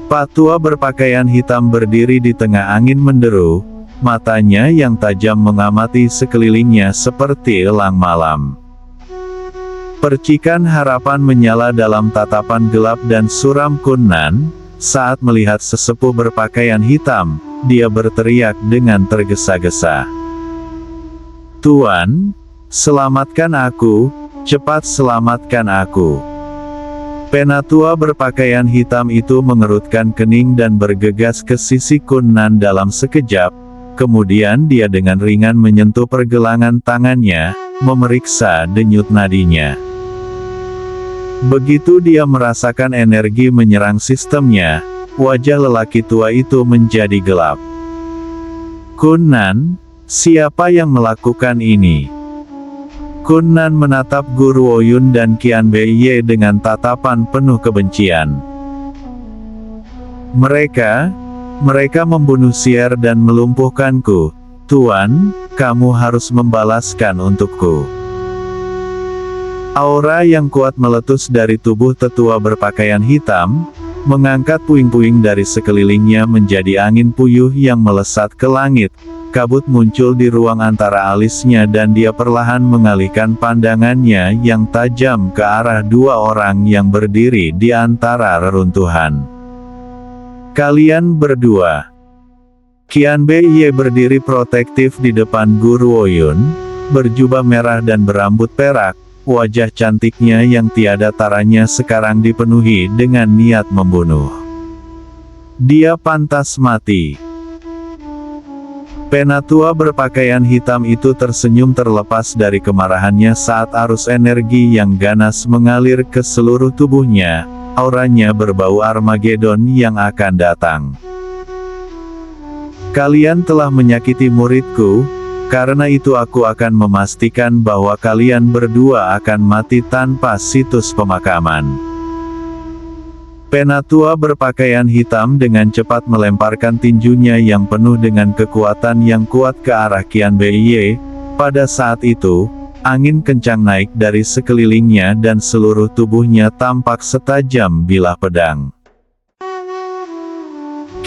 Pak tua berpakaian hitam berdiri di tengah angin menderu, matanya yang tajam mengamati sekelilingnya seperti elang malam. Percikan harapan menyala dalam tatapan gelap dan suram Kun Nan. Saat melihat sesepuh berpakaian hitam, dia berteriak dengan tergesa-gesa. "Tuan, selamatkan aku, cepat selamatkan aku." Penatua berpakaian hitam itu mengerutkan kening dan bergegas ke sisi Kun Nan dalam sekejap, kemudian dia dengan ringan menyentuh pergelangan tangannya, memeriksa denyut nadinya. Begitu dia merasakan energi menyerang sistemnya, wajah lelaki tua itu menjadi gelap. "Kun Nan, siapa yang melakukan ini?" Kun Nan menatap Guru Oyun dan Qian Beiye dengan tatapan penuh kebencian. Mereka membunuh Xier dan melumpuhkanku. Tuan, kamu harus membalaskan untukku." Aura yang kuat meletus dari tubuh tetua berpakaian hitam, mengangkat puing-puing dari sekelilingnya menjadi angin puyuh yang melesat ke langit. Kabut muncul di ruang antara alisnya dan dia perlahan mengalihkan pandangannya yang tajam ke arah dua orang yang berdiri di antara reruntuhan. "Kalian berdua." Qian Beiye berdiri protektif di depan Guru Oyun, berjubah merah dan berambut perak. Wajah cantiknya yang tiada taranya sekarang dipenuhi dengan niat membunuh. Dia pantas mati. Penatua berpakaian hitam itu tersenyum terlepas dari kemarahannya saat arus energi yang ganas mengalir ke seluruh tubuhnya, auranya berbau Armageddon yang akan datang. "Kalian telah menyakiti muridku. Karena itu aku akan memastikan bahwa kalian berdua akan mati tanpa situs pemakaman." Penatua berpakaian hitam dengan cepat melemparkan tinjunya yang penuh dengan kekuatan yang kuat ke arah Qian Beiye. Pada saat itu, angin kencang naik dari sekelilingnya dan seluruh tubuhnya tampak setajam bilah pedang.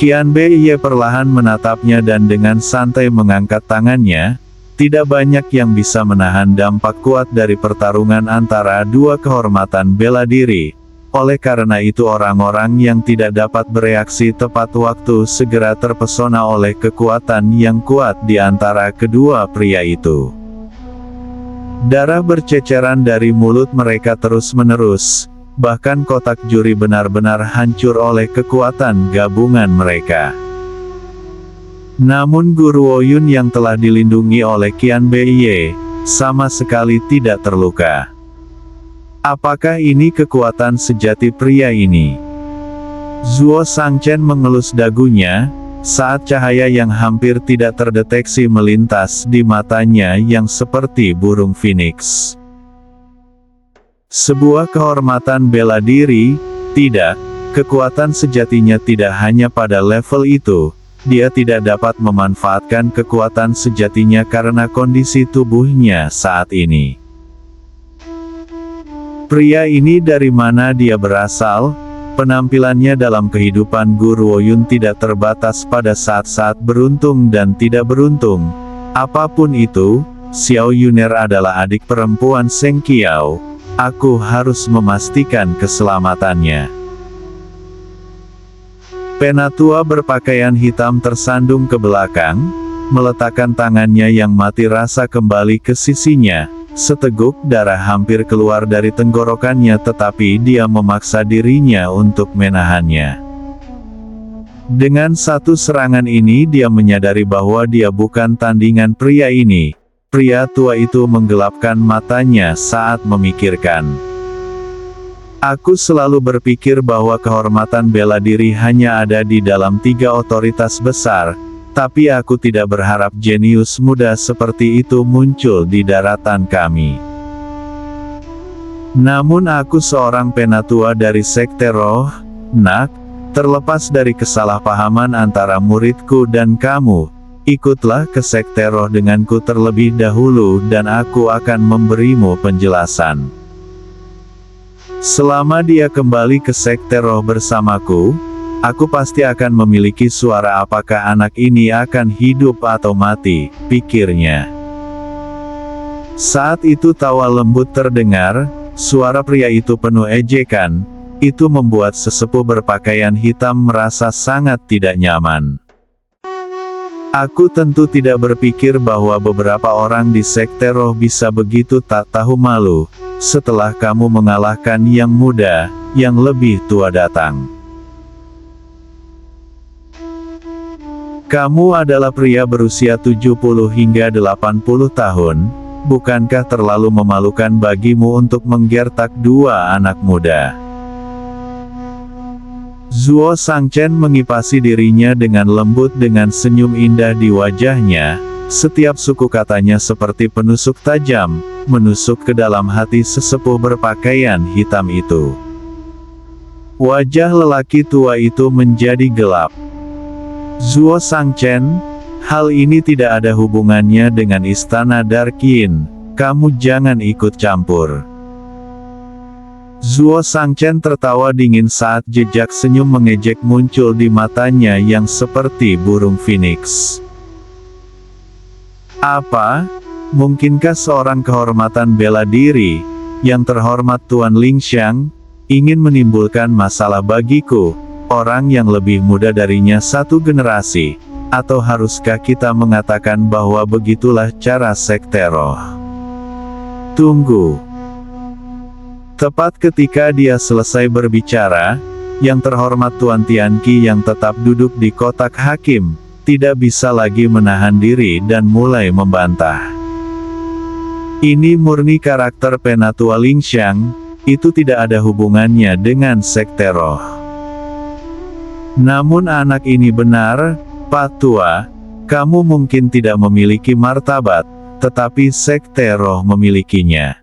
Qian Beiye perlahan menatapnya dan dengan santai mengangkat tangannya. Tidak banyak yang bisa menahan dampak kuat dari pertarungan antara dua kehormatan bela diri. Oleh karena itu orang-orang yang tidak dapat bereaksi tepat waktu segera terpesona oleh kekuatan yang kuat di antara kedua pria itu. Darah berceceran dari mulut mereka terus-menerus. Bahkan kotak juri benar-benar hancur oleh kekuatan gabungan mereka. Namun Guru Oyun yang telah dilindungi oleh Qian Beiye, sama sekali tidak terluka. Apakah ini kekuatan sejati pria ini? Zuo Shangchen mengelus dagunya, saat cahaya yang hampir tidak terdeteksi melintas di matanya yang seperti burung phoenix. Sebuah kehormatan bela diri, tidak, kekuatan sejatinya tidak hanya pada level itu, dia tidak dapat memanfaatkan kekuatan sejatinya karena kondisi tubuhnya saat ini. Pria ini dari mana dia berasal? Penampilannya dalam kehidupan Guru Oyun tidak terbatas pada saat-saat beruntung dan tidak beruntung. Apapun itu, Xiao Yuner adalah adik perempuan Seng Qiao. Aku harus memastikan keselamatannya. Penatua berpakaian hitam tersandung ke belakang, meletakkan tangannya yang mati rasa kembali ke sisinya. Seteguk darah hampir keluar dari tenggorokannya tetapi dia memaksa dirinya untuk menahannya. Dengan satu serangan ini dia menyadari bahwa dia bukan tandingan pria ini. Pria tua itu menggelapkan matanya saat memikirkan. Aku selalu berpikir bahwa kehormatan bela diri hanya ada di dalam 3 otoritas besar, tapi aku tidak berharap jenius muda seperti itu muncul di daratan kami. Namun aku seorang penatua dari Sekte Roh, Nak, terlepas dari kesalahpahaman antara muridku dan kamu, ikutlah ke Sekte Roh denganku terlebih dahulu dan aku akan memberimu penjelasan. Selama dia kembali ke Sekte Roh bersamaku, Aku pasti akan memiliki suara. Apakah anak ini akan hidup atau mati, pikirnya. Saat itu tawa lembut terdengar, suara pria itu penuh ejekan. Itu membuat sesepuh berpakaian hitam merasa sangat tidak nyaman. Aku tentu tidak berpikir bahwa beberapa orang di sekte roh bisa begitu tak tahu malu, setelah kamu mengalahkan yang muda, yang lebih tua datang. Kamu adalah pria berusia 70 hingga 80 tahun, bukankah terlalu memalukan bagimu untuk menggertak dua anak muda? Zuo Shangchen mengipasi dirinya dengan lembut dengan senyum indah di wajahnya, setiap suku katanya seperti penusuk tajam, menusuk ke dalam hati sesepuh berpakaian hitam itu. Wajah lelaki tua itu menjadi gelap. Zuo Shangchen, hal ini tidak ada hubungannya dengan istana Dark Yin, kamu jangan ikut campur. Zuo Shangchen tertawa dingin saat jejak senyum mengejek muncul di matanya yang seperti burung phoenix. Apa? Mungkinkah seorang kehormatan bela diri, yang terhormat Tuan Lingxiang, ingin menimbulkan masalah bagiku, orang yang lebih muda darinya satu generasi, atau haruskah kita mengatakan bahwa begitulah cara sekte roh? Tunggu. Tepat ketika dia selesai berbicara, yang terhormat Tuan Tianqi yang tetap duduk di kotak hakim, tidak bisa lagi menahan diri dan mulai membantah. Ini murni karakter Penatua Lingxiang, itu tidak ada hubungannya dengan sekte roh. Namun anak ini benar, Pak Tua, kamu mungkin tidak memiliki martabat, tetapi sekte roh memilikinya.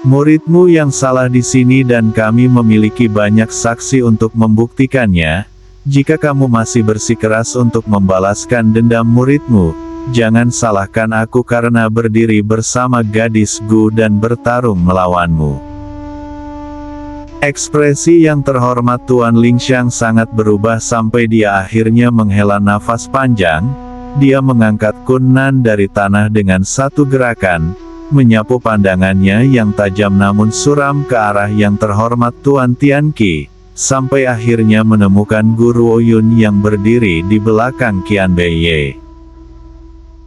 Muridmu yang salah di sini dan kami memiliki banyak saksi untuk membuktikannya. Jika kamu masih bersikeras untuk membalaskan dendam muridmu, jangan salahkan aku karena berdiri bersama gadis Gu dan bertarung melawanmu. Ekspresi yang terhormat Tuan Lingxiang sangat berubah sampai dia akhirnya menghela nafas panjang. Dia mengangkat Kunnan dari tanah dengan satu gerakan, menyapu pandangannya yang tajam namun suram ke arah yang terhormat Tuan Tianqi, sampai akhirnya menemukan Guru Oyun yang berdiri di belakang Qian Beiye.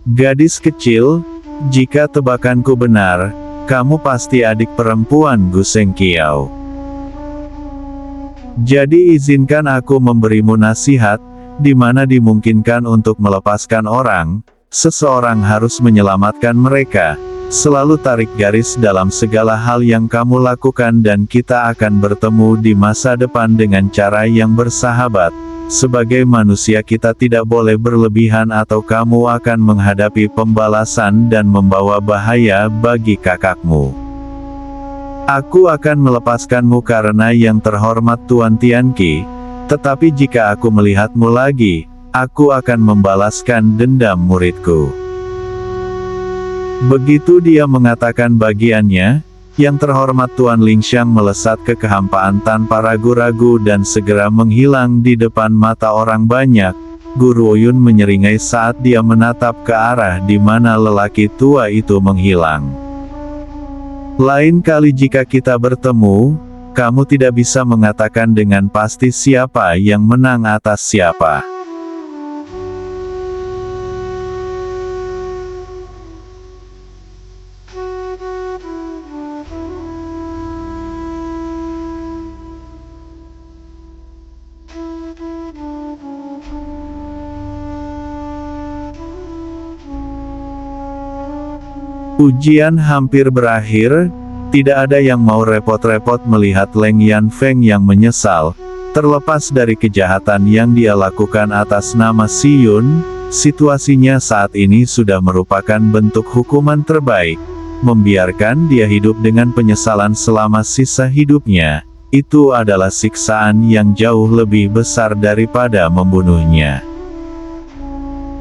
Gadis kecil, jika tebakanku benar, kamu pasti adik perempuan Gu Sengqiao. Jadi izinkan aku memberimu nasihat, di mana dimungkinkan untuk melepaskan orang, seseorang harus menyelamatkan mereka. Selalu tarik garis dalam segala hal yang kamu lakukan dan kita akan bertemu di masa depan dengan cara yang bersahabat. Sebagai manusia kita tidak boleh berlebihan atau kamu akan menghadapi pembalasan dan membawa bahaya bagi kakakmu. Aku akan melepaskanmu karena yang terhormat Tuan Tianqi, tetapi jika aku melihatmu lagi, aku akan membalaskan dendam muridku. Begitu dia mengatakan bagiannya, yang terhormat Tuan Lingxiang melesat ke kehampaan tanpa ragu-ragu dan segera menghilang di depan mata orang banyak. Guru Oyun menyeringai saat dia menatap ke arah di mana lelaki tua itu menghilang. Lain kali jika kita bertemu, kamu tidak bisa mengatakan dengan pasti siapa yang menang atas siapa. Ujian hampir berakhir, tidak ada yang mau repot-repot melihat Leng Yanfeng yang menyesal, terlepas dari kejahatan yang dia lakukan atas nama Si Yun, situasinya saat ini sudah merupakan bentuk hukuman terbaik, membiarkan dia hidup dengan penyesalan selama sisa hidupnya, itu adalah siksaan yang jauh lebih besar daripada membunuhnya.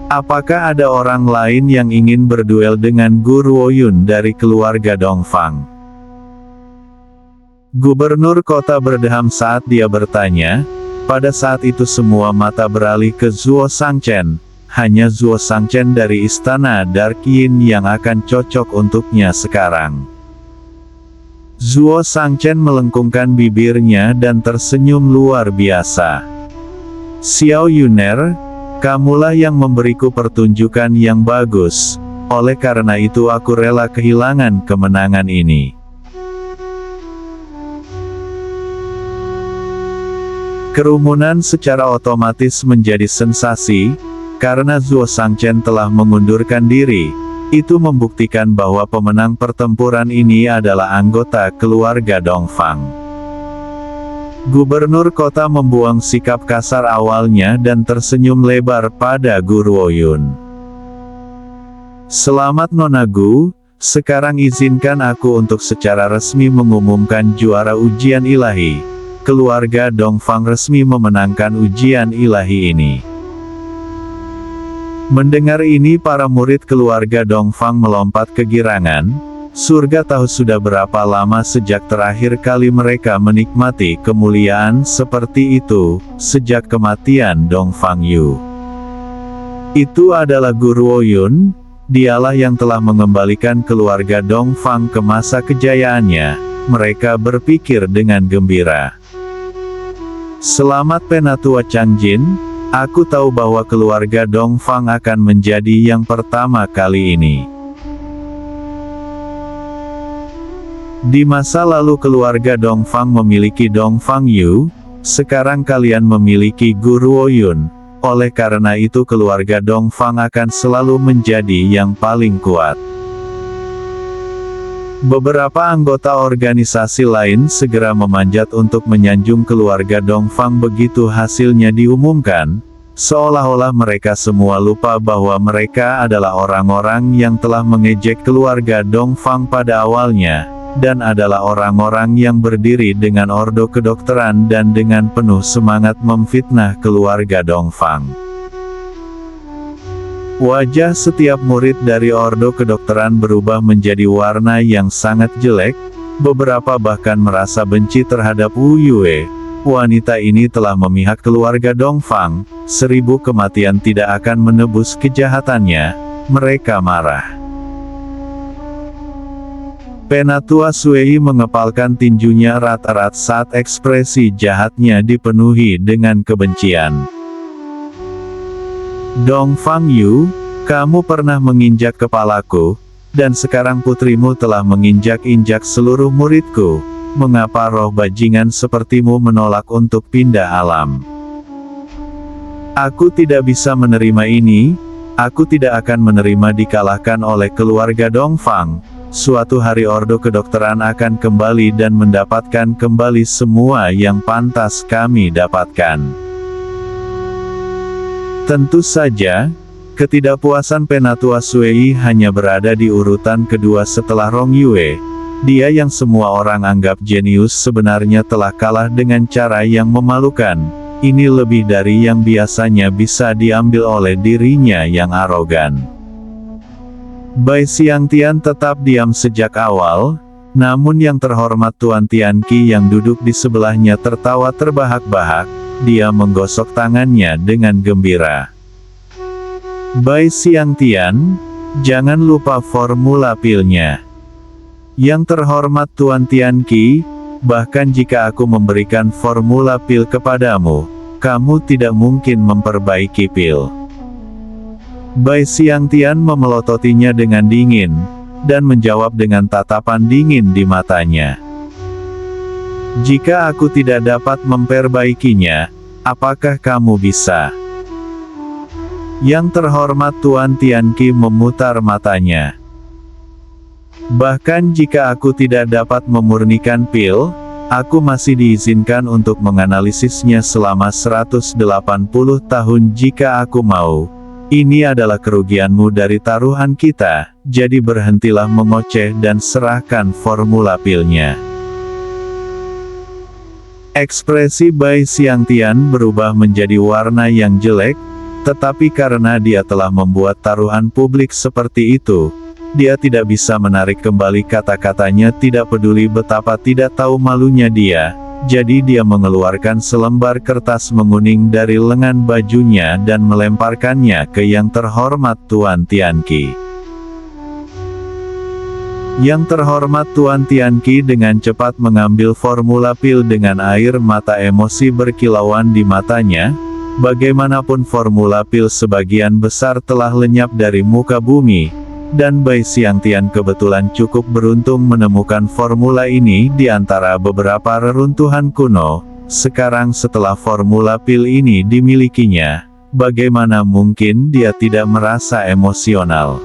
Apakah ada orang lain yang ingin berduel dengan Guru Oyun dari keluarga Dongfang? Gubernur kota berdeham saat dia bertanya, Pada saat itu semua mata beralih ke Zuo Shangchen. Hanya Zuo Shangchen dari istana Dark Yin yang akan cocok untuknya sekarang. Zuo Shangchen melengkungkan bibirnya dan tersenyum luar biasa. Xiao Yuner, kamulah yang memberiku pertunjukan yang bagus. Oleh karena itu aku rela kehilangan kemenangan ini. Kerumunan secara otomatis menjadi sensasi, karena Zuo Shangchen telah mengundurkan diri. Itu membuktikan bahwa pemenang pertempuran ini adalah anggota keluarga Dongfang. Gubernur kota membuang sikap kasar awalnya dan tersenyum lebar pada Gu Ruoyun. Selamat Nona Gu, sekarang izinkan aku untuk secara resmi mengumumkan juara ujian ilahi. Keluarga Dongfang resmi memenangkan ujian ilahi ini. Mendengar ini para murid keluarga Dongfang melompat kegirangan. Surga tahu sudah berapa lama sejak terakhir kali mereka menikmati kemuliaan seperti itu, sejak kematian Dongfang Yu. Itu adalah Gu Ruoyun, dialah yang telah mengembalikan keluarga Dongfang ke masa kejayaannya. Mereka berpikir dengan gembira. Selamat Penatua Changjin, aku tahu bahwa keluarga Dongfang akan menjadi yang pertama kali ini. Di masa lalu keluarga Dongfang memiliki Dongfang Yu, sekarang kalian memiliki Gu Ruoyun, oleh karena itu keluarga Dongfang akan selalu menjadi yang paling kuat. Beberapa anggota organisasi lain segera memanjat untuk menyanjung keluarga Dongfang begitu hasilnya diumumkan, seolah-olah mereka semua lupa bahwa mereka adalah orang-orang yang telah mengejek keluarga Dongfang pada awalnya, dan adalah orang-orang yang berdiri dengan ordo kedokteran dan dengan penuh semangat memfitnah keluarga Dongfang. Wajah setiap murid dari ordo kedokteran berubah menjadi warna yang sangat jelek, beberapa bahkan merasa benci terhadap Wu Yue. Wanita ini telah memihak keluarga Dongfang, 1000 kematian tidak akan menebus kejahatannya, mereka marah. Penatua Sui mengepalkan tinjunya erat-erat saat ekspresi jahatnya dipenuhi dengan kebencian. Dongfang Yu, kamu pernah menginjak kepalaku, dan sekarang putrimu telah menginjak-injak seluruh muridku. Mengapa roh bajingan sepertimu menolak untuk pindah alam? Aku tidak bisa menerima ini, aku tidak akan menerima dikalahkan oleh keluarga Dongfang. Suatu hari ordo kedokteran akan kembali dan mendapatkan kembali semua yang pantas kami dapatkan. Tentu saja, ketidakpuasan Penatua Sui hanya berada di urutan kedua setelah Rong Yue. Dia yang semua orang anggap jenius sebenarnya telah kalah dengan cara yang memalukan. Ini lebih dari yang biasanya bisa diambil oleh dirinya yang arogan. Bai Xiangtian tetap diam sejak awal, namun yang terhormat Tuan Tianqi yang duduk di sebelahnya tertawa terbahak-bahak. Dia menggosok tangannya dengan gembira. Bai Xiangtian, jangan lupa formula pilnya. Yang terhormat Tuan Tianqi, bahkan jika aku memberikan formula pil kepadamu, kamu tidak mungkin memperbaiki pil. Bai Xiangtian memelototinya dengan dingin, dan menjawab dengan tatapan dingin di matanya. Jika aku tidak dapat memperbaikinya, apakah kamu bisa? Yang terhormat Tuan Tianqi memutar matanya. Bahkan jika aku tidak dapat memurnikan pil, aku masih diizinkan untuk menganalisisnya selama 180 tahun jika aku mau. Ini adalah kerugianmu dari taruhan kita, jadi berhentilah mengoceh dan serahkan formula pilnya. Ekspresi Bai Xiangtian berubah menjadi warna yang jelek, tetapi karena dia telah membuat taruhan publik seperti itu, dia tidak bisa menarik kembali kata-katanya. Tidak peduli betapa tidak tahu malunya dia, jadi dia mengeluarkan selembar kertas menguning dari lengan bajunya dan melemparkannya ke Yang Terhormat Tuan Tianqi. Yang Terhormat Tuan Tianqi dengan cepat mengambil formula pil dengan air mata emosi berkilauan di matanya. Bagaimanapun formula pil sebagian besar telah lenyap dari muka bumi, dan Bai Xiangtian kebetulan cukup beruntung menemukan formula ini di antara beberapa reruntuhan kuno. Sekarang setelah formula pil ini dimilikinya, bagaimana mungkin dia tidak merasa emosional?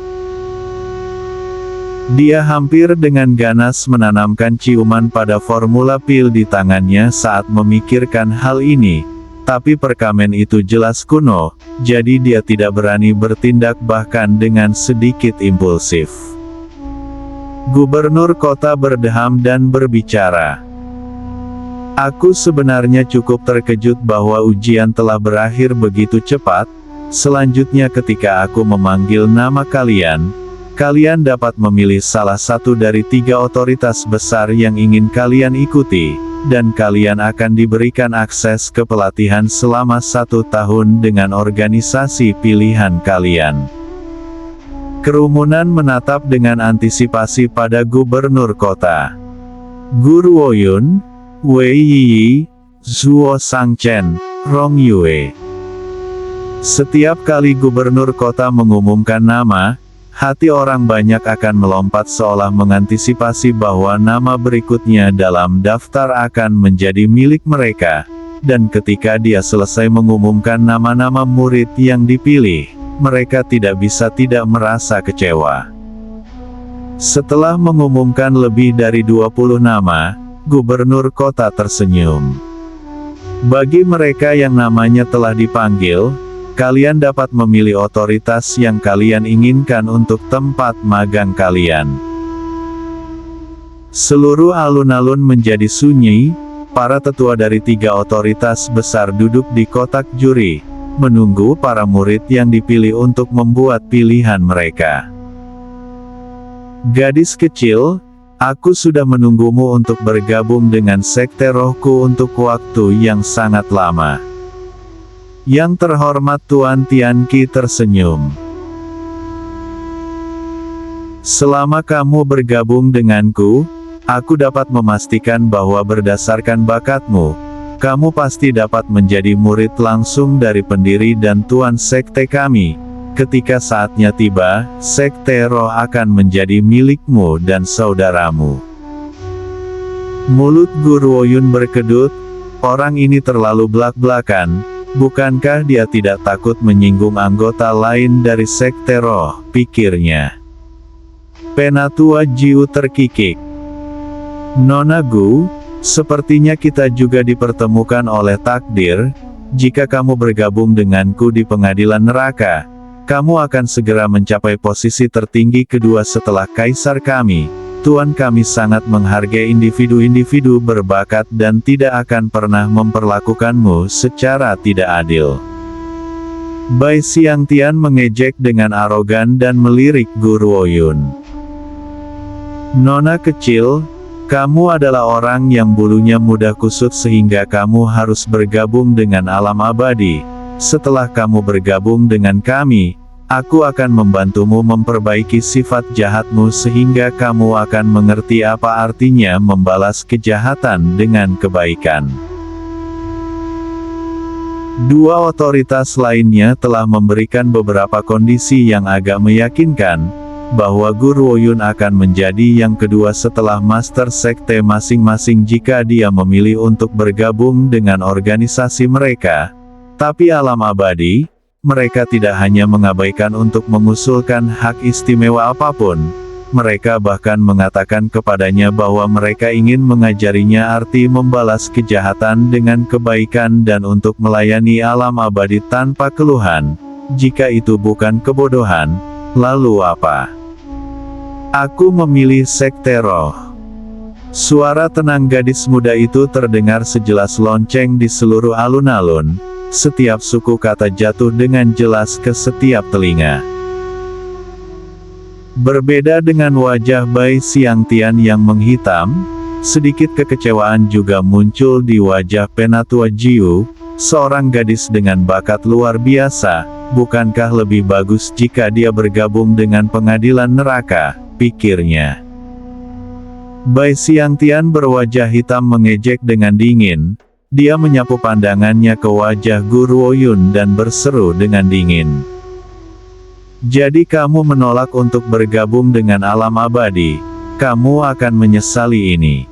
Dia hampir dengan ganas menanamkan ciuman pada formula pil di tangannya saat memikirkan hal ini, tapi perkamen itu jelas kuno, jadi dia tidak berani bertindak bahkan dengan sedikit impulsif. Gubernur kota berdeham dan berbicara. Aku sebenarnya cukup terkejut bahwa ujian telah berakhir begitu cepat. Selanjutnya ketika aku memanggil nama kalian, kalian dapat memilih salah satu dari 3 otoritas besar yang ingin kalian ikuti, dan kalian akan diberikan akses ke pelatihan selama 1 tahun dengan organisasi pilihan kalian. Kerumunan menatap dengan antisipasi pada gubernur kota. Gu Ruoyun, Wei Yiyi, Zhuo Shangchen, Rong Yue. Setiap kali gubernur kota mengumumkan nama, hati orang banyak akan melompat seolah mengantisipasi bahwa nama berikutnya dalam daftar akan menjadi milik mereka, dan ketika dia selesai mengumumkan nama-nama murid yang dipilih, mereka tidak bisa tidak merasa kecewa. Setelah mengumumkan lebih dari 20 nama, gubernur kota tersenyum. Bagi mereka yang namanya telah dipanggil, kalian dapat memilih otoritas yang kalian inginkan untuk tempat magang kalian. Seluruh alun-alun menjadi sunyi, para tetua dari 3 otoritas besar duduk di kotak juri, menunggu para murid yang dipilih untuk membuat pilihan mereka. Gadis kecil, aku sudah menunggumu untuk bergabung dengan sekte rohku untuk waktu yang sangat lama. Yang Terhormat Tuan Tianqi tersenyum. Selama kamu bergabung denganku, aku dapat memastikan bahwa berdasarkan bakatmu, kamu pasti dapat menjadi murid langsung dari pendiri dan tuan sekte kami. Ketika saatnya tiba, sekte roh akan menjadi milikmu dan saudaramu. Mulut Gu Ruoyun berkedut, orang ini terlalu belak-belakan. Bukankah dia tidak takut menyinggung anggota lain dari sekte roh, pikirnya. Penatua Jiu terkikik. Nona Gu, sepertinya kita juga dipertemukan oleh takdir. Jika kamu bergabung denganku di pengadilan neraka, kamu akan segera mencapai posisi tertinggi kedua setelah kaisar kami. Tuan kami sangat menghargai individu-individu berbakat dan tidak akan pernah memperlakukanmu secara tidak adil. Bai Xiangtian mengejek dengan arogan dan melirik Gu Ruoyun. Nona kecil, kamu adalah orang yang bulunya mudah kusut sehingga kamu harus bergabung dengan alam abadi. Setelah kamu bergabung dengan kami, aku akan membantumu memperbaiki sifat jahatmu sehingga kamu akan mengerti apa artinya membalas kejahatan dengan kebaikan. 2 otoritas lainnya telah memberikan beberapa kondisi yang agak meyakinkan, bahwa Gu Ruoyun akan menjadi yang kedua setelah master sekte masing-masing jika dia memilih untuk bergabung dengan organisasi mereka. Tapi alam abadi, mereka tidak hanya mengabaikan untuk mengusulkan hak istimewa apapun, mereka bahkan mengatakan kepadanya bahwa mereka ingin mengajarinya arti membalas kejahatan dengan kebaikan dan untuk melayani alam abadi tanpa keluhan. Jika itu bukan kebodohan, lalu apa? Aku memilih sekte roh. Suara tenang gadis muda itu terdengar sejelas lonceng di seluruh alun-alun. Setiap suku kata jatuh dengan jelas ke setiap telinga. Berbeda dengan wajah Bai Xiangtian yang menghitam, Sedikit kekecewaan juga muncul di wajah Penatua Jiu, seorang gadis dengan bakat luar biasa. Bukankah lebih bagus jika dia bergabung dengan pengadilan neraka, pikirnya. Bai Xiangtian berwajah hitam mengejek dengan dingin. Dia menyapu pandangannya ke wajah Gu Ruoyun dan berseru dengan dingin. Jadi kamu menolak untuk bergabung dengan alam abadi? Kamu akan menyesali ini.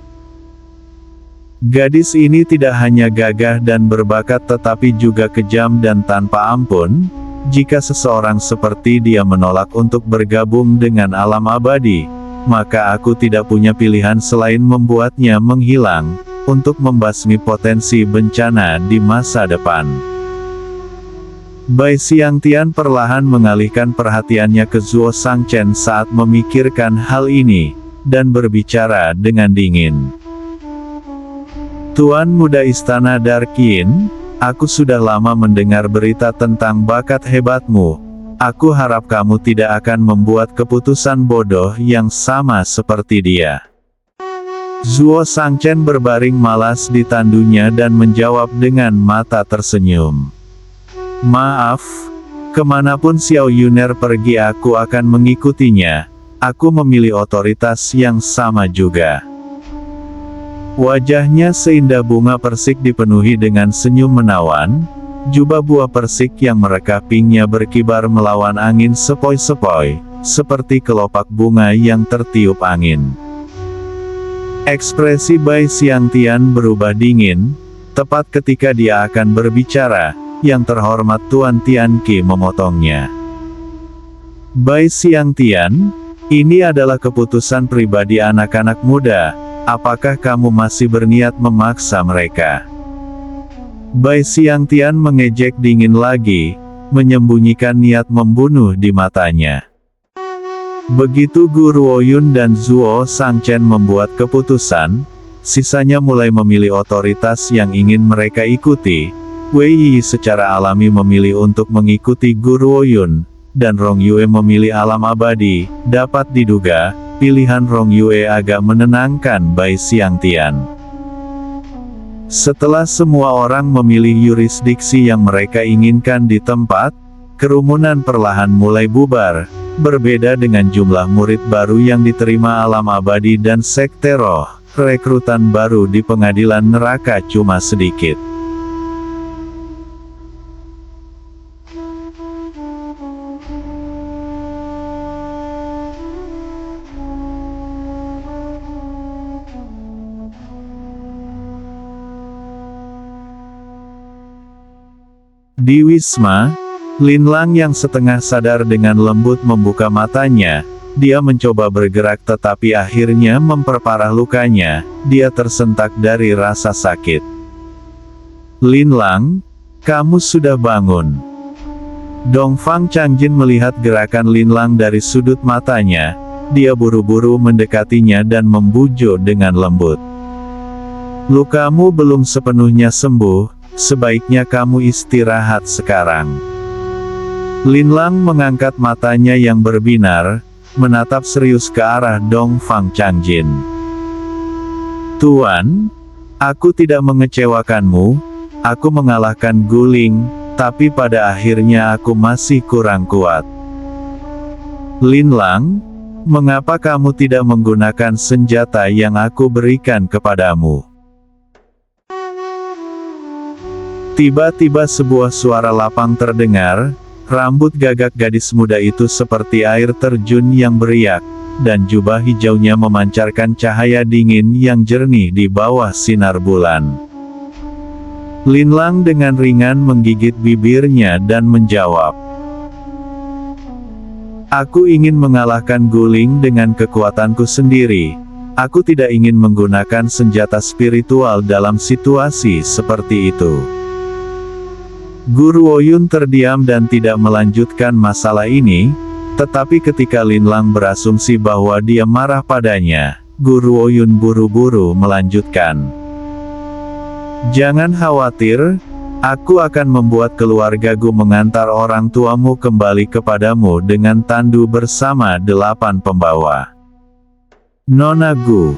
Gadis ini tidak hanya gagah dan berbakat tetapi juga kejam dan tanpa ampun. Jika seseorang seperti dia menolak untuk bergabung dengan alam abadi, maka aku tidak punya pilihan selain membuatnya menghilang, untuk membasmi potensi bencana di masa depan. Bai Xiangtian perlahan mengalihkan perhatiannya ke Zuo Shangchen saat memikirkan hal ini, dan berbicara dengan dingin. Tuan Muda Istana Dark Yin, aku sudah lama mendengar berita tentang bakat hebatmu. Aku harap kamu tidak akan membuat keputusan bodoh yang sama seperti dia. Zuo Shangchen berbaring malas di tandunya dan menjawab dengan mata tersenyum. Maaf, kemanapun Xiao Yuner pergi aku akan mengikutinya. Aku memilih otoritas yang sama juga. Wajahnya seindah bunga persik dipenuhi dengan senyum menawan. Jubah buah persik yang merekapingnya berkibar melawan angin sepoi-sepoi, seperti kelopak bunga yang tertiup angin. Ekspresi Bai Xiangtian berubah dingin, tepat ketika dia akan berbicara, yang terhormat Tuan Tianqi memotongnya. Bai Xiangtian, ini adalah keputusan pribadi anak-anak muda, apakah kamu masih berniat memaksa mereka? Bai Xiangtian mengejek dingin lagi, menyembunyikan niat membunuh di matanya. Begitu Gu Ruoyun dan Zuo Shangchen membuat keputusan, sisanya mulai memilih otoritas yang ingin mereka ikuti. Wei Yi secara alami memilih untuk mengikuti Gu Ruoyun, dan Rong Yue memilih alam abadi. Dapat diduga, pilihan Rong Yue agak menenangkan Bai Xiangtian. Setelah semua orang memilih yurisdiksi yang mereka inginkan di tempat, kerumunan perlahan mulai bubar. Berbeda dengan jumlah murid baru yang diterima alam abadi dan sekte roh, rekrutan baru di pengadilan neraka cuma sedikit. Di Wisma, Linlang yang setengah sadar dengan lembut membuka matanya. Dia mencoba bergerak tetapi akhirnya memperparah lukanya. Dia tersentak dari rasa sakit. Linlang, kamu sudah bangun. Dongfang Changjin melihat gerakan Linlang dari sudut matanya. Dia buru-buru mendekatinya dan membujuk dengan lembut. Lukamu belum sepenuhnya sembuh. Sebaiknya kamu istirahat sekarang. Linlang mengangkat matanya yang berbinar, menatap serius ke arah Dongfang Changjin. Tuan, aku tidak mengecewakanmu, aku mengalahkan Guling, tapi pada akhirnya aku masih kurang kuat. Linlang, mengapa kamu tidak menggunakan senjata yang aku berikan kepadamu? Tiba-tiba sebuah suara lapang terdengar, rambut gagak gadis muda itu seperti air terjun yang beriak, dan jubah hijaunya memancarkan cahaya dingin yang jernih di bawah sinar bulan. Linlang dengan ringan menggigit bibirnya dan menjawab. Aku ingin mengalahkan Guling dengan kekuatanku sendiri. Aku tidak ingin menggunakan senjata spiritual dalam situasi seperti itu. Gu Ruoyun terdiam dan tidak melanjutkan masalah ini, tetapi ketika Linlang berasumsi bahwa dia marah padanya, Gu Ruoyun buru-buru melanjutkan. Jangan khawatir, aku akan membuat keluargaku mengantar orang tuamu kembali kepadamu dengan tandu bersama 8 pembawa. Nona Gu.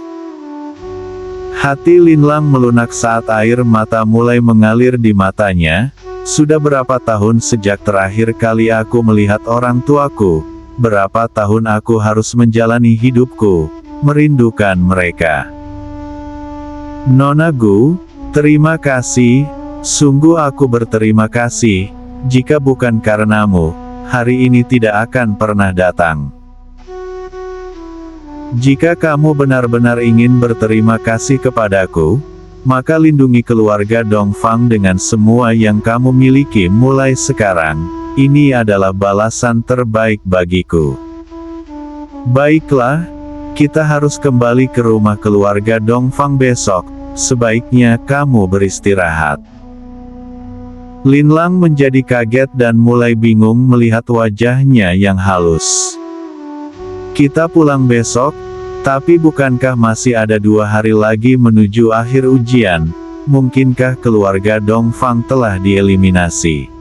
Hati Linlang melunak saat air mata mulai mengalir di matanya. Sudah berapa tahun sejak terakhir kali aku melihat orang tuaku? Berapa tahun aku harus menjalani hidupku, merindukan mereka. Nona Gu, terima kasih, sungguh aku berterima kasih. Jika bukan karenamu, hari ini tidak akan pernah datang. Jika kamu benar-benar ingin berterima kasih kepadaku, maka lindungi keluarga Dongfang dengan semua yang kamu miliki mulai sekarang. Ini adalah balasan terbaik bagiku. Baiklah, kita harus kembali ke rumah keluarga Dongfang besok. Sebaiknya kamu beristirahat. Linlang menjadi kaget dan mulai bingung melihat wajahnya yang halus. Kita pulang besok? Tapi bukankah masih ada 2 hari lagi menuju akhir ujian? Mungkinkah keluarga Dongfang telah dieliminasi?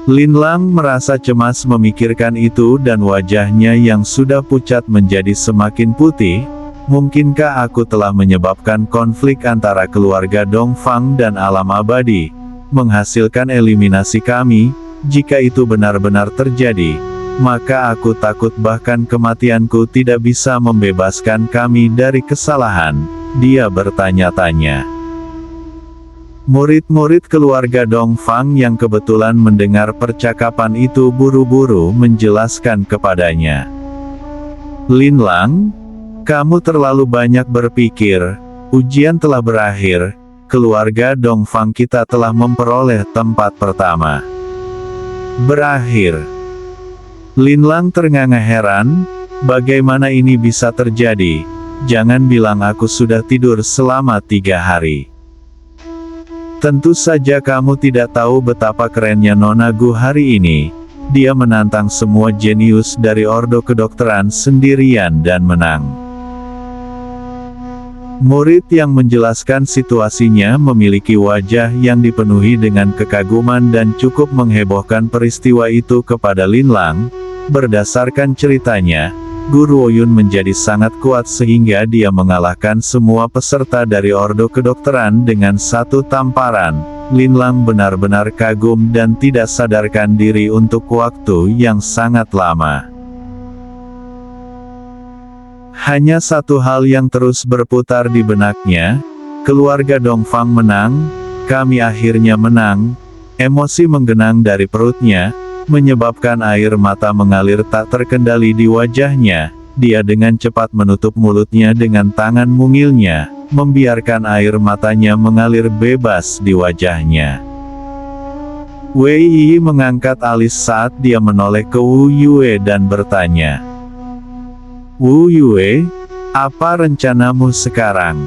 Linlang merasa cemas memikirkan itu dan wajahnya yang sudah pucat menjadi semakin putih. Mungkinkah aku telah menyebabkan konflik antara keluarga Dongfang dan alam abadi, menghasilkan eliminasi kami? Jika itu benar-benar terjadi, maka aku takut bahkan kematianku tidak bisa membebaskan kami dari kesalahan. Dia bertanya-tanya. Murid-murid keluarga Dongfang yang kebetulan mendengar percakapan itu buru-buru menjelaskan kepadanya. Linlang, kamu terlalu banyak berpikir. Ujian telah berakhir. Keluarga Dongfang kita telah memperoleh tempat pertama. Berakhir. Linlang ternganga heran, bagaimana ini bisa terjadi? Jangan bilang aku sudah tidur selama 3 hari. Tentu saja kamu tidak tahu betapa kerennya Nona Gu hari ini. Dia menantang semua jenius dari Ordo Kedokteran sendirian dan menang. Murid yang menjelaskan situasinya memiliki wajah yang dipenuhi dengan kekaguman dan cukup menghebohkan peristiwa itu kepada Linlang. Berdasarkan ceritanya, Guru Oyun menjadi sangat kuat sehingga dia mengalahkan semua peserta dari Ordo Kedokteran dengan satu tamparan. Linlang benar-benar kagum dan tidak sadarkan diri untuk waktu yang sangat lama. Hanya satu hal yang terus berputar di benaknya, keluarga Dongfang menang, kami akhirnya menang. Emosi menggenang dari perutnya, menyebabkan air mata mengalir tak terkendali di wajahnya. Dia dengan cepat menutup mulutnya dengan tangan mungilnya, membiarkan air matanya mengalir bebas di wajahnya. Wei Yi mengangkat alis saat dia menoleh ke Wu Yue dan bertanya. Wu Yue, apa rencanamu sekarang?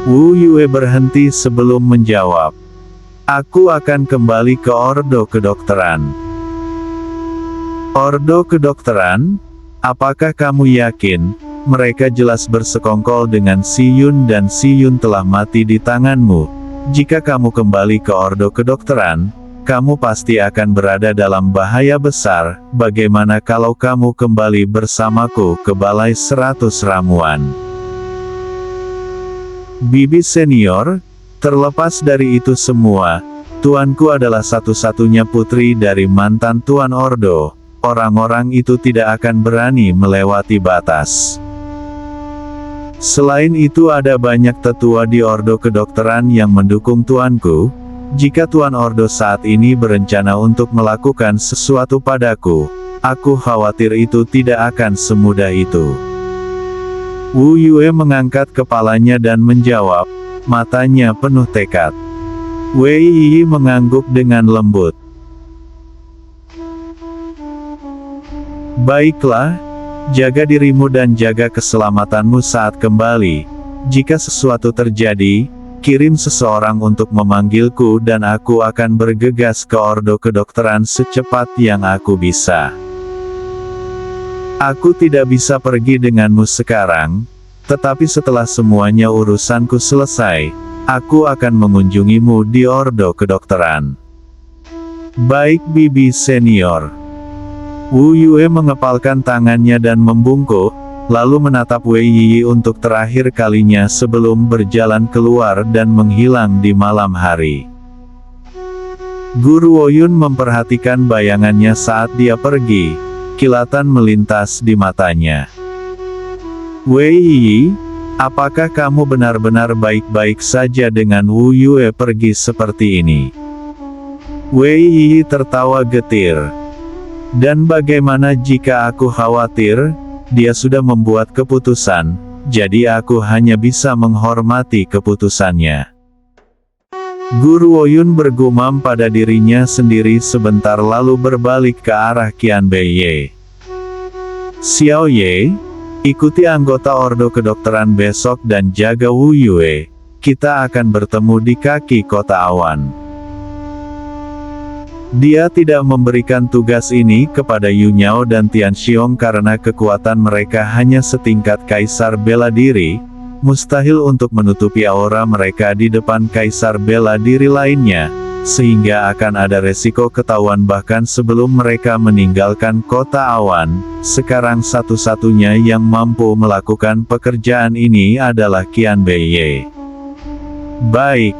Wu Yue berhenti sebelum menjawab. Aku akan kembali ke Ordo Kedokteran. Ordo Kedokteran? Apakah kamu yakin? Mereka jelas bersekongkol dengan Si Yun dan Si Yun telah mati di tanganmu. Jika kamu kembali ke Ordo Kedokteran, kamu pasti akan berada dalam bahaya besar. Bagaimana kalau kamu kembali bersamaku ke Balai 100 Ramuan? Bibi senior, terlepas dari itu semua, tuanku adalah satu-satunya putri dari mantan tuan Ordo. Orang-orang itu tidak akan berani melewati batas. Selain itu ada banyak tetua di Ordo Kedokteran yang mendukung tuanku. Jika tuan Ordo saat ini berencana untuk melakukan sesuatu padaku, aku khawatir itu tidak akan semudah itu. Wu Yue mengangkat kepalanya dan menjawab, matanya penuh tekad. Wei Yi mengangguk dengan lembut. Baiklah, jaga dirimu dan jaga keselamatanmu saat kembali. Jika sesuatu terjadi, kirim seseorang untuk memanggilku dan aku akan bergegas ke Ordo Kedokteran secepat yang aku bisa. Aku tidak bisa pergi denganmu sekarang, tetapi setelah semuanya urusanku selesai, aku akan mengunjungimu di Ordo Kedokteran. Baik Bibi senior. Wu Yue mengepalkan tangannya dan membungkuk, lalu menatap Wei Yi untuk terakhir kalinya sebelum berjalan keluar dan menghilang di malam hari. Guru Woyun memperhatikan bayangannya saat dia pergi, kilatan melintas di matanya. Wei Yi, apakah kamu benar-benar baik-baik saja dengan Wu Yue pergi seperti ini? Wei Yi tertawa getir. Dan bagaimana jika aku khawatir? Dia sudah membuat keputusan, jadi aku hanya bisa menghormati keputusannya. Guru Woyun bergumam pada dirinya sendiri sebentar lalu berbalik ke arah Qian Bei Ye. Xiao Ye, ikuti anggota Ordo Kedokteran besok dan jaga Wu Yue. Kita akan bertemu di kaki kota awan. Dia tidak memberikan tugas ini kepada Yu Nyao dan Tian Xiong karena kekuatan mereka hanya setingkat kaisar bela diri, mustahil untuk menutupi aura mereka di depan kaisar bela diri lainnya, sehingga akan ada resiko ketahuan bahkan sebelum mereka meninggalkan kota awan. Sekarang satu-satunya yang mampu melakukan pekerjaan ini adalah Qian Bei Ye. Baik.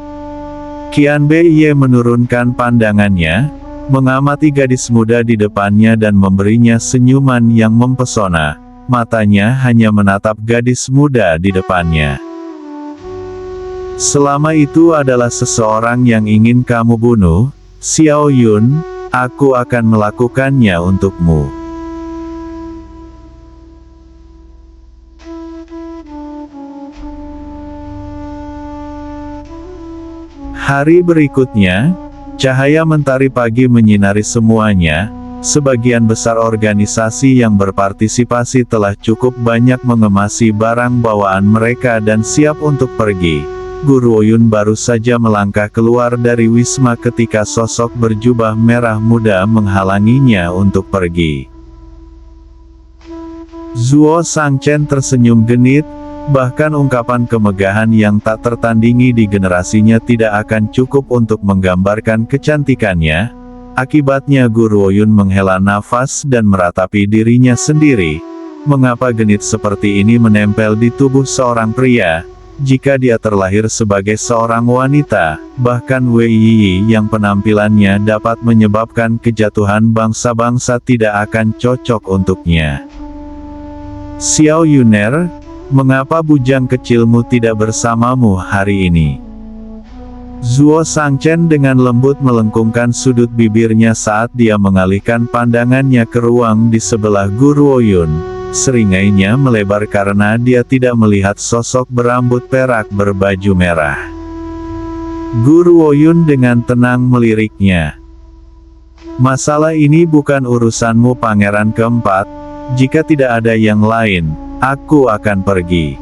Qian Bei Ye menurunkan pandangannya, mengamati gadis muda di depannya dan memberinya senyuman yang mempesona. Matanya hanya menatap gadis muda di depannya. Selama itu adalah seseorang yang ingin kamu bunuh, Xiao Yun, aku akan melakukannya untukmu. Hari berikutnya, cahaya mentari pagi menyinari semuanya. Sebagian besar organisasi yang berpartisipasi telah cukup banyak mengemasi barang bawaan mereka dan siap untuk pergi. Guru Woyun baru saja melangkah keluar dari wisma ketika sosok berjubah merah muda menghalanginya untuk pergi. Zuo Sangchen tersenyum genit, bahkan ungkapan kemegahan yang tak tertandingi di generasinya tidak akan cukup untuk menggambarkan kecantikannya. Akibatnya Guru Woyun menghela nafas dan meratapi dirinya sendiri. Mengapa genit seperti ini menempel di tubuh seorang pria? Jika dia terlahir sebagai seorang wanita, bahkan Wei Yi yang penampilannya dapat menyebabkan kejatuhan bangsa-bangsa tidak akan cocok untuknya. Xiao Yuner, mengapa bujang kecilmu tidak bersamamu hari ini? Zuo Sangchen dengan lembut melengkungkan sudut bibirnya saat dia mengalihkan pandangannya ke ruang di sebelah Guru Woyun. Seringainya melebar karena dia tidak melihat sosok berambut perak berbaju merah. Guru Woyun dengan tenang meliriknya. Masalah ini bukan urusanmu Pangeran Keempat, jika tidak ada yang lain, aku akan pergi.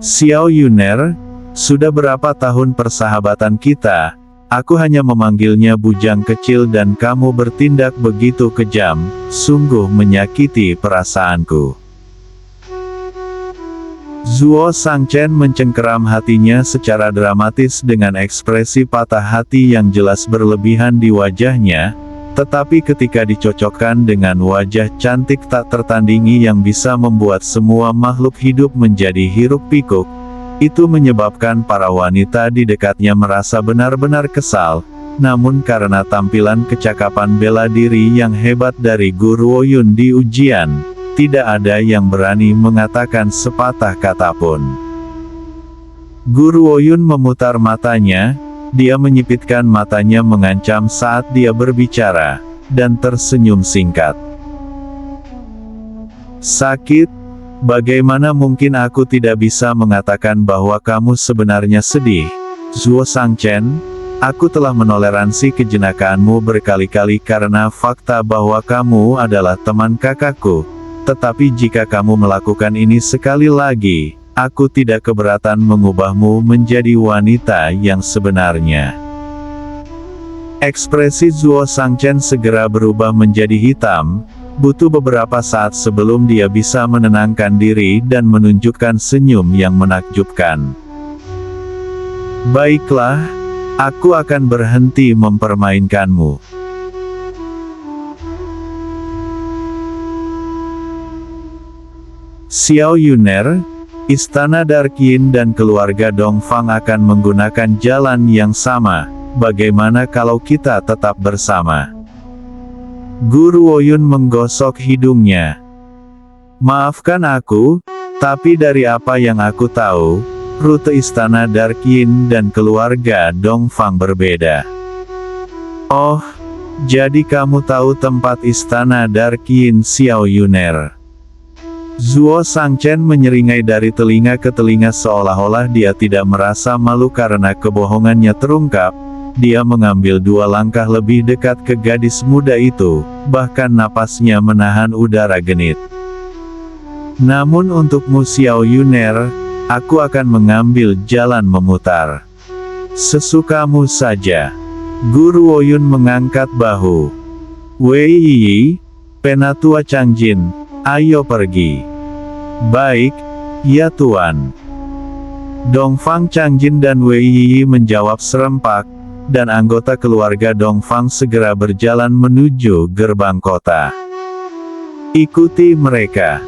Xiao Yuner, sudah berapa tahun persahabatan kita? Aku hanya memanggilnya bujang kecil dan kamu bertindak begitu kejam, sungguh menyakiti perasaanku. Zuo Sangchen mencengkeram hatinya secara dramatis dengan ekspresi patah hati yang jelas berlebihan di wajahnya, tetapi ketika dicocokkan dengan wajah cantik tak tertandingi yang bisa membuat semua makhluk hidup menjadi hiruk-pikuk, itu menyebabkan para wanita di dekatnya merasa benar-benar kesal. Namun karena tampilan kecakapan bela diri yang hebat dari Guru Woyun di ujian, tidak ada yang berani mengatakan sepatah kata pun. Guru Woyun memutar matanya, dia menyipitkan matanya mengancam saat dia berbicara, dan tersenyum singkat. Sakit? Bagaimana mungkin aku tidak bisa mengatakan bahwa kamu sebenarnya sedih? Zuo Sangchen, aku telah menoleransi kejenakaanmu berkali-kali karena fakta bahwa kamu adalah teman kakakku. Tetapi jika kamu melakukan ini sekali lagi, aku tidak keberatan mengubahmu menjadi wanita yang sebenarnya. Ekspresi Zuo Sangchen segera berubah menjadi hitam. Butuh beberapa saat sebelum dia bisa menenangkan diri dan menunjukkan senyum yang menakjubkan. Baiklah, aku akan berhenti mempermainkanmu. Xiao Yuner, Istana Dark Yin dan keluarga Dongfang akan menggunakan jalan yang sama. Bagaimana kalau kita tetap bersama? Guru Woyun menggosok hidungnya. Maafkan aku, tapi dari apa yang aku tahu, rute Istana Dark Yin dan keluarga Dongfang berbeda. Oh, jadi kamu tahu tempat Istana Dark Yin? Xiao Yuner. Zuo Shangchen menyeringai dari telinga ke telinga seolah-olah dia tidak merasa malu karena kebohongannya terungkap. Dia mengambil 2 langkah lebih dekat ke gadis muda itu, bahkan napasnya menahan udara genit. Namun untukmu Xiao Yuner, aku akan mengambil jalan memutar. Sesukamu saja. Guru Woyun mengangkat bahu. Wei Yi, Penatua Changjin, ayo pergi. Baik, ya Tuan. Dongfang Changjin dan Wei Yi menjawab serempak, dan anggota keluarga Dongfang segera berjalan menuju gerbang kota. Ikuti mereka.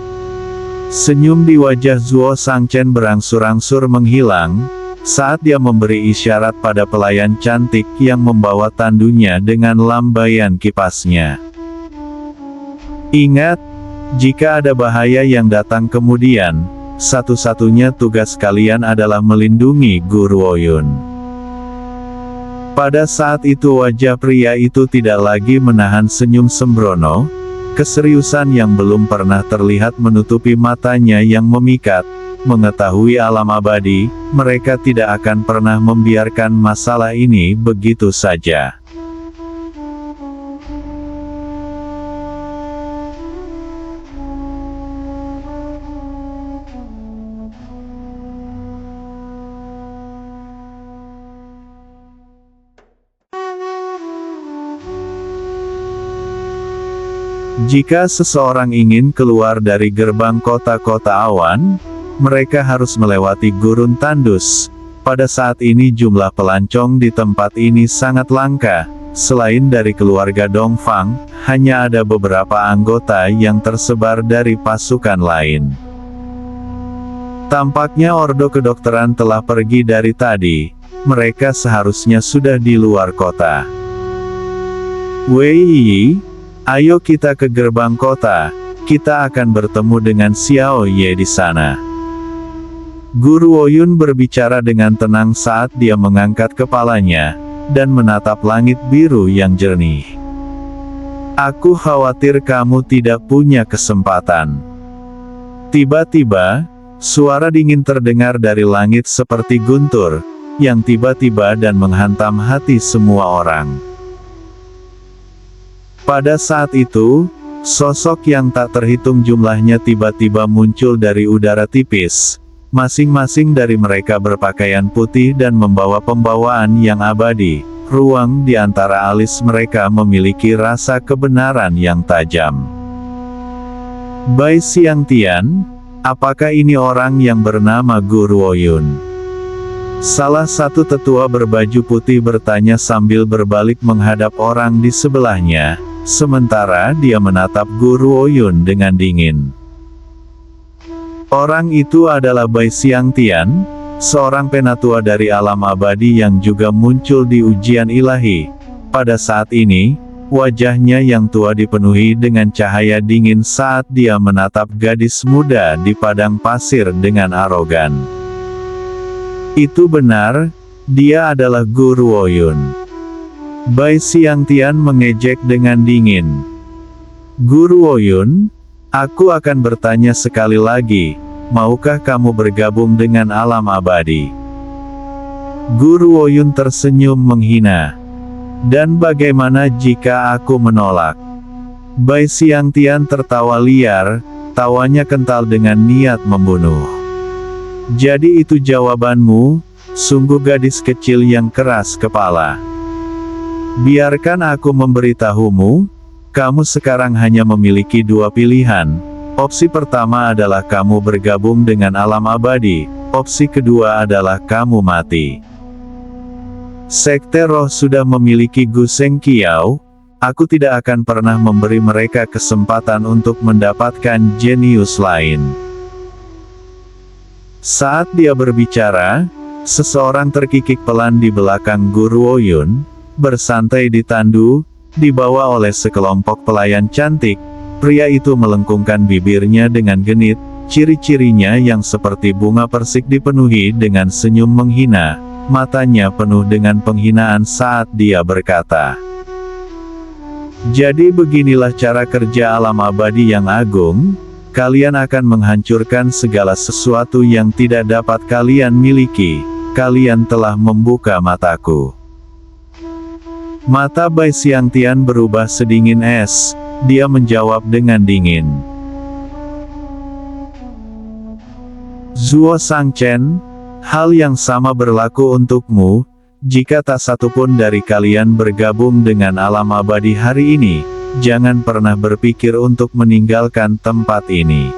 Senyum di wajah Zuo Shangchen berangsur-angsur menghilang, saat dia memberi isyarat pada pelayan cantik yang membawa tandunya dengan lambaian kipasnya. Ingat, jika ada bahaya yang datang kemudian, satu-satunya tugas kalian adalah melindungi Guru Woyun. Pada saat itu wajah pria itu tidak lagi menahan senyum sembrono, keseriusan yang belum pernah terlihat menutupi matanya yang memikat. Mengetahui alam abadi, mereka tidak akan pernah membiarkan masalah ini begitu saja. Jika seseorang ingin keluar dari gerbang kota-kota awan, mereka harus melewati gurun tandus. Pada saat ini jumlah pelancong di tempat ini sangat langka. Selain dari keluarga Dongfang, hanya ada beberapa anggota yang tersebar dari pasukan lain. Tampaknya ordo kedokteran telah pergi dari tadi. Mereka seharusnya sudah di luar kota. Wei Yi, ayo kita ke gerbang kota, kita akan bertemu dengan Xiao Ye di sana. Guru Woyun berbicara dengan tenang saat dia mengangkat kepalanya, dan menatap langit biru yang jernih. Aku khawatir kamu tidak punya kesempatan. Tiba-tiba, suara dingin terdengar dari langit seperti guntur, yang tiba-tiba dan menghantam hati semua orang. Pada saat itu, sosok yang tak terhitung jumlahnya tiba-tiba muncul dari udara tipis. Masing-masing dari mereka berpakaian putih dan membawa pembawaan yang abadi. Ruang di antara alis mereka memiliki rasa kebenaran yang tajam. Bai Xiangtian, apakah ini orang yang bernama Guru Woyun? Salah satu tetua berbaju putih bertanya sambil berbalik menghadap orang di sebelahnya. Sementara dia menatap Guru Woyun dengan dingin. Orang itu adalah Bai Xiangtian, seorang penatua dari alam abadi yang juga muncul di ujian ilahi. Pada saat ini, wajahnya yang tua dipenuhi dengan cahaya dingin saat dia menatap gadis muda di padang pasir dengan arogan. Itu benar, dia adalah Guru Woyun. Bai Xiangtian mengejek dengan dingin. Guru Woyun, aku akan bertanya sekali lagi, maukah kamu bergabung dengan alam abadi? Guru Woyun tersenyum menghina. Dan bagaimana jika aku menolak? Bai Xiangtian tertawa liar, tawanya kental dengan niat membunuh. Jadi itu jawabanmu, sungguh gadis kecil yang keras kepala. Biarkan aku memberitahumu, kamu sekarang hanya memiliki 2 pilihan. Opsi pertama adalah kamu bergabung dengan alam abadi, opsi kedua adalah kamu mati. Sekte Roh sudah memiliki Gu Seng Qiao, aku tidak akan pernah memberi mereka kesempatan untuk mendapatkan jenius lain. Saat dia berbicara, seseorang terkikik pelan di belakang Guru Oyun, bersantai di tandu, dibawa oleh sekelompok pelayan cantik. Pria itu melengkungkan bibirnya dengan genit, ciri-cirinya yang seperti bunga persik dipenuhi dengan senyum menghina, matanya penuh dengan penghinaan saat dia berkata, "Jadi beginilah cara kerja alam abadi yang agung, kalian akan menghancurkan segala sesuatu yang tidak dapat kalian miliki, kalian telah membuka mataku." Mata Bai Xiangtian berubah sedingin es, dia menjawab dengan dingin. Zuo Shangchen, hal yang sama berlaku untukmu, jika tak satupun dari kalian bergabung dengan alam abadi hari ini, jangan pernah berpikir untuk meninggalkan tempat ini.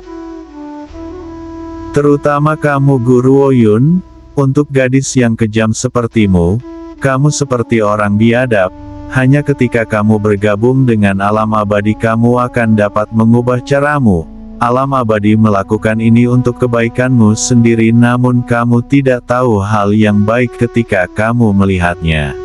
Terutama kamu Guru Oyun, untuk gadis yang kejam sepertimu, kamu seperti orang biadab, hanya ketika kamu bergabung dengan alam abadi kamu akan dapat mengubah caramu. Alam abadi melakukan ini untuk kebaikanmu sendiri namun kamu tidak tahu hal yang baik ketika kamu melihatnya.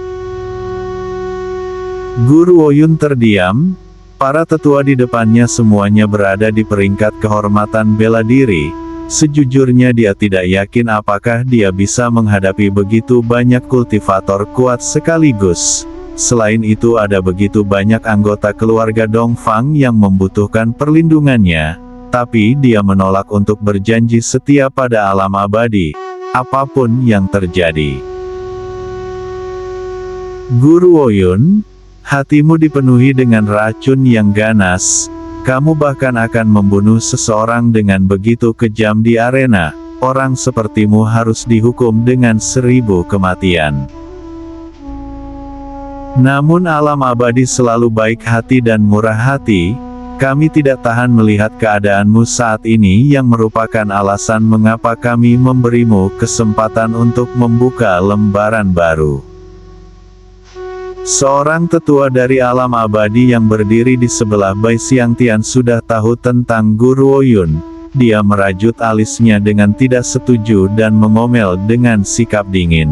Guru Oyun terdiam, para tetua di depannya semuanya berada di peringkat kehormatan bela diri. Sejujurnya dia tidak yakin apakah dia bisa menghadapi begitu banyak kultivator kuat sekaligus. Selain itu ada begitu banyak anggota keluarga Dongfang yang membutuhkan perlindungannya, tapi dia menolak untuk berjanji setia pada alam abadi, apapun yang terjadi. Guru Oyun, hatimu dipenuhi dengan racun yang ganas. Kamu bahkan akan membunuh seseorang dengan begitu kejam di arena. Orang sepertimu harus dihukum dengan 1000 kematian. Namun alam abadi selalu baik hati dan murah hati. Kami tidak tahan melihat keadaanmu saat ini yang merupakan alasan mengapa kami memberimu kesempatan untuk membuka lembaran baru. Seorang tetua dari alam abadi yang berdiri di sebelah Bai Xiangtian sudah tahu tentang Guru Oyun. Dia merajut alisnya dengan tidak setuju dan mengomel dengan sikap dingin.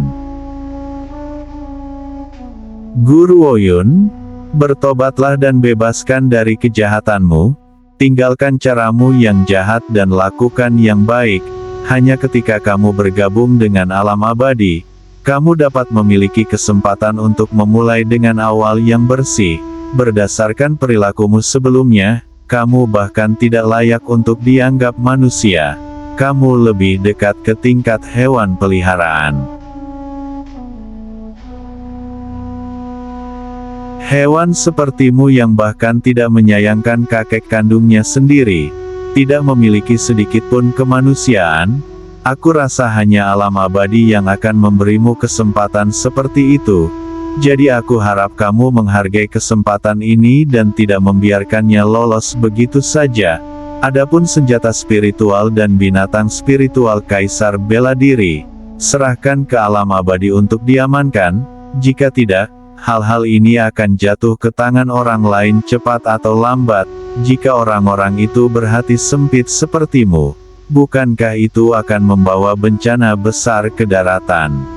Guru Oyun, bertobatlah dan bebaskan dari kejahatanmu, tinggalkan caramu yang jahat dan lakukan yang baik. Hanya ketika kamu bergabung dengan alam abadi, kamu dapat memiliki kesempatan untuk memulai dengan awal yang bersih. Berdasarkan perilakumu sebelumnya, kamu bahkan tidak layak untuk dianggap manusia. Kamu lebih dekat ke tingkat hewan peliharaan. Hewan sepertimu yang bahkan tidak menyayangkan kakek kandungnya sendiri, tidak memiliki sedikitpun kemanusiaan. Aku rasa hanya alam abadi yang akan memberimu kesempatan seperti itu. Jadi aku harap kamu menghargai kesempatan ini dan tidak membiarkannya lolos begitu saja. Adapun senjata spiritual dan binatang spiritual Kaisar Bela Diri, serahkan ke alam abadi untuk diamankan. Jika tidak, hal-hal ini akan jatuh ke tangan orang lain cepat atau lambat. Jika orang-orang itu berhati sempit sepertimu, bukankah itu akan membawa bencana besar ke daratan?